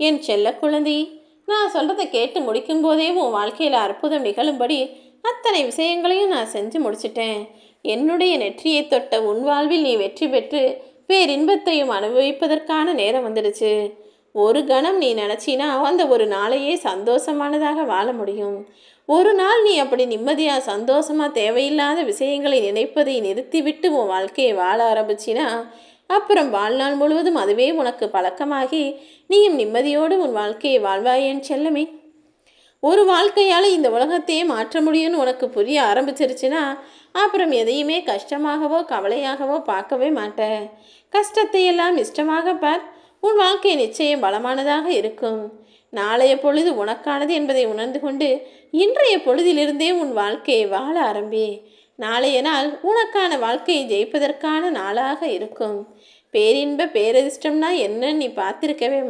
என் செல்ல குழந்தை, நான் சொல்கிறத கேட்டு முடிக்கும் போதே உன் வாழ்க்கையில் அற்புதம் நிகழும்படி அத்தனை விஷயங்களையும் நான் செஞ்சு முடிச்சிட்டேன். என்னுடைய நெற்றியை தொட்ட உன் வாழ்வில் நீ வெற்றி பெற்று பேரின்பத்தையும் அனுபவிப்பதற்கான நேரம் வந்துடுச்சு. ஒரு கணம் நீ நினச்சினா அந்த ஒரு நாளையே சந்தோஷமானதாக வாழ முடியும். ஒரு நாள் நீ அப்படி நிம்மதியாக சந்தோஷமாக தேவையில்லாத விஷயங்களை நினைப்பதை நிறுத்திவிட்டு உன் வாழ்க்கையை வாழ ஆரம்பிச்சினா அப்புறம் வாழ்நாள் முழுவதும் அதுவே உனக்கு பழக்கமாகி நீயும் நிம்மதியோடு உன் வாழ்க்கையை வாழ்வாயேன் செல்லமே. ஒரு வாழ்க்கையால் இந்த உலகத்தையே மாற்ற முடியும்னு உனக்கு புரிய ஆரம்பிச்சிருச்சுன்னா அப்புறம் எதையுமே கஷ்டமாகவோ கவலையாகவோ பார்க்கவே மாட்டேன். கஷ்டத்தை எல்லாம் இஷ்டமாக பார். உன் வாழ்க்கை நிச்சயம் பலமானதாக இருக்கும். நாளைய பொழுது உனக்கானது என்பதை உணர்ந்து கொண்டு இன்றைய பொழுதிலிருந்தே உன் வாழ்க்கையை வாழ ஆரம்பி. நாளைய நாள் உனக்கான வாழ்க்கையை ஜெயிப்பதற்கான நாளாக இருக்கும். பேரின்ப பேரதிர்ஷ்டம்னா என்னன்னு நீ பார்த்திருக்கவே